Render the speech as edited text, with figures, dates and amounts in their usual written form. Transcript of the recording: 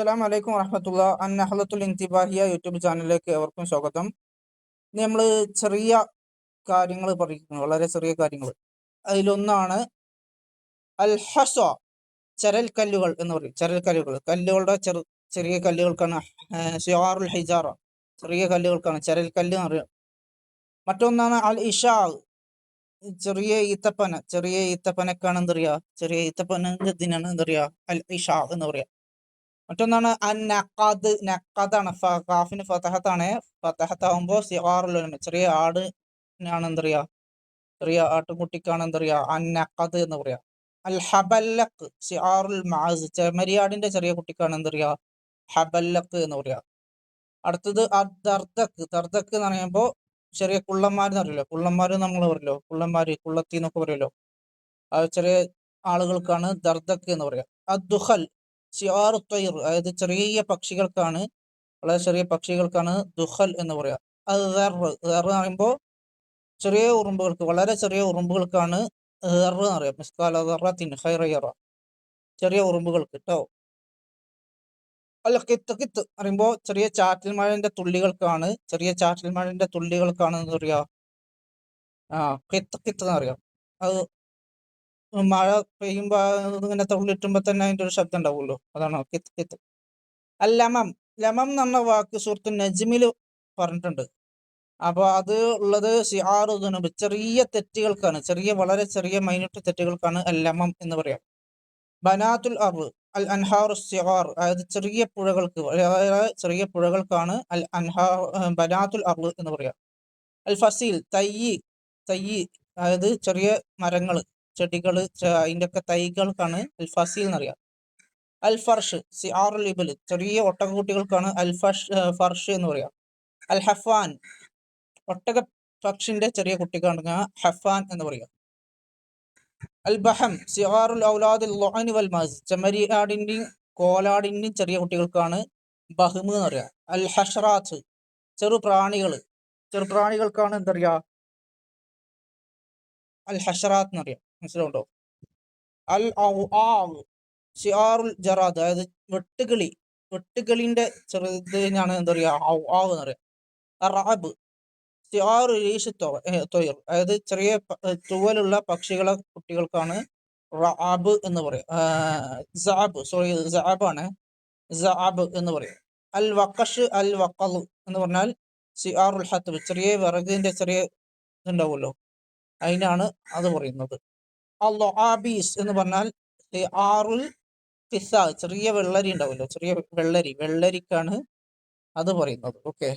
അസ്സലാമു അലൈക്കും വറഹ്മത്തുള്ളാ. അന്നഹ്ലത്തുൽ ഇന്തിബാഹിയ യൂട്യൂബ് ചാനലിലേക്ക് ഏവർക്കും സ്വാഗതം. ഇനി നമ്മൾ ചെറിയ കാര്യങ്ങൾ പഠിക്കുന്നു, വളരെ ചെറിയ കാര്യങ്ങൾ. അതിലൊന്നാണ് അൽ ഹസ, ചരൽക്കല്ലുകൾ എന്ന് പറയും. ചരൽക്കല്ലുകൾ, കല്ലുകളുടെ ചെറിയ കല്ലുകൾക്കാണ് ഷിയാറുൽ ഹിജാറ, ചെറിയ കല്ലുകൾക്കാണ് ചരൽക്കല്ല് എന്ന് പറയുക. മറ്റൊന്നാണ് അൽ ഇഷാ, ചെറിയ ഈത്തപ്പനക്കാണ് എന്താ പറയുക, ചെറിയ ഈത്തപ്പനന്റെ ഇതിനാണ് എന്താ പറയുക അൽ ഇഷാ എന്ന് പറയുക. മറ്റൊന്നാണ് അൻ നഖാദ്, നഖാദാണ്, കാഫിന് ഫതഹത്താണ്. ഫതഹത്താവുമ്പോൾ സിഗാറുൽ ഉലമ, ചെറിയ ആടിനാണ് എന്താ പറയുക, ചെറിയ ആട്ടുംകുട്ടിക്കാണ് എന്താ പറയുക അൻ നഖാദ് എന്ന് പറയുക. അൽ ഹബല്ലക്ക് സിആറുൽ മാസ്, ചെമ്മരിയാടിന്റെ ചെറിയ കുട്ടിക്കാണ് എന്താ പറയുക ഹബല്ലക്ക് എന്ന് പറയുക. അടുത്തത് ദർദക്ക്, ദർദക്ക് എന്ന് പറയുമ്പോൾ ചെറിയ കുള്ളന്മാരെന്ന് അറിയില്ലോ, കുള്ളന്മാർ നമ്മൾ പറയല്ലോ, കുള്ളന്മാര് കുള്ളത്തി എന്നൊക്കെ പറയുമല്ലോ, അത് ചെറിയ ആളുകൾക്കാണ് ദർദക്ക് എന്ന് പറയുക. അദ്ദുഖൽ സിആറു ത്വയ്ർ, അതായത് ചെറിയ പക്ഷികൾക്കാണ്, വളരെ ചെറിയ പക്ഷികൾക്കാണ് ദുഖൽ എന്ന് പറയുക. അത് എന്ന് പറയുമ്പോൾ ചെറിയ ഉറുമ്പുകൾക്ക്, വളരെ ചെറിയ ഉറുമ്പുകൾക്കാണ് എന്ന് പറയാം. മിസ്കാല ദർറത്തിൻ ഖൈറ യറ, ചെറിയ ഉറുമ്പുകൾക്ക് കേട്ടോ. അല്ല കിത്ത് പറയുമ്പോൾ ചെറിയ ചാറ്റൽ മഴന്റെ തുള്ളികൾക്കാണ്, ചെറിയ ചാറ്റൽ മഴന്റെ തുള്ളികൾക്കാണ് എന്താ പറയുക കിത്ത് എന്ന് പറയാം. അത് മഴ പെയ്യുമ്പോ ഇങ്ങനെ തുള്ളിട്ടുമ്പോ തന്നെ അതിന്റെ ഒരു ശബ്ദം ഉണ്ടാവുമല്ലോ, അതാണോ കിത്ത്. അൽ ലമം, ലമം എന്ന് പറഞ്ഞ വാക്ക് സൂറത്തുൽ നജ്മിൽ പറഞ്ഞിട്ടുണ്ട്. അപ്പൊ അത് ഉള്ളത് സിആറു ദുനൂബ്, ചെറിയ തെറ്റുകൾക്കാണ്, വളരെ ചെറിയ മൈന്യൂട്ട് തെറ്റുകൾക്കാണ് അൽ ലമം എന്ന് പറയാം. ബനാത്തുൽ അർള് അൽ അൻഹാറു സിഗാർ, അതായത് ചെറിയ പുഴകൾക്ക്, വളരെ ചെറിയ പുഴകൾക്കാണ് അൽ അൻഹാർ ബനാത്തുൽ അർള് എന്ന് പറയാം. അൽ ഫസീൽ, തയ്യ് അതായത് ചെറിയ മരങ്ങൾ, ചെടികൾ, അതിന്റെ ഒക്കെ തൈകൾക്കാണ് അൽ ഫസീൽ എന്നറിയാം. അൽ ഫർഷ് സിആറുൽ ഇബിൽ, ചെറിയ ഒട്ടകക്കുട്ടികൾക്കാണ് അൽ ഫർഷ് എന്ന് പറയാം. അൽ ഹഫാൻ, ഒട്ടക പക്ഷിന്റെ ചെറിയ കുട്ടിക്കാണ് ഹഫാൻ എന്ന് പറയുക. അൽ ബഹം സിഗാറുൽ ഔലാദിൽ ളുഅനി വൽ മാസ്, ചെമ്മരിയാടിന്റെയും കോലാടിന്റെയും ചെറിയ കുട്ടികൾക്കാണ് ബഹ്മ് എന്ന് പറയുക. അൽ ഹഷറാത്ത്, ചെറുപ്രാണികൾക്കാണ് എന്താ പറയുക അൽ ഹഷറാത്ത് എന്ന് പറയാം. മനസ്സിലുണ്ടോ? അൽ സിആറുൽ ജറാദ്, അതായത് വെട്ടുകിളിന്റെ ചെറുതിനാണ് എന്താ പറയുക എന്ന് പറയാം. റഅബ് സിആറു ഈശ് ത്വയ്ർ, അതായത് ചെറിയ തൂവലുള്ള പക്ഷികളെ കുട്ടികൾക്കാണ് റഅബ് എന്ന് പറയും. സഅബ് എന്ന് പറയും. അൽ വഖഷ് അൽ വഖൽ എന്ന് പറഞ്ഞാൽ സിആറുൽ ഹത്ബ്, ചെറിയ വിറകിന്റെ ചെറിയ ഇതുണ്ടാവുമല്ലോ, അതിനാണ് അത് പറയുന്നത്. അൽ ആബീസ് എന്ന് പറഞ്ഞാൽ സിആറുൽ ഫിസ, ചെറിയ വെള്ളരി ഉണ്ടാവുമല്ലോ, ചെറിയ വെള്ളരിക്കാണ് അത് പറയുന്നത്. ഓക്കെ.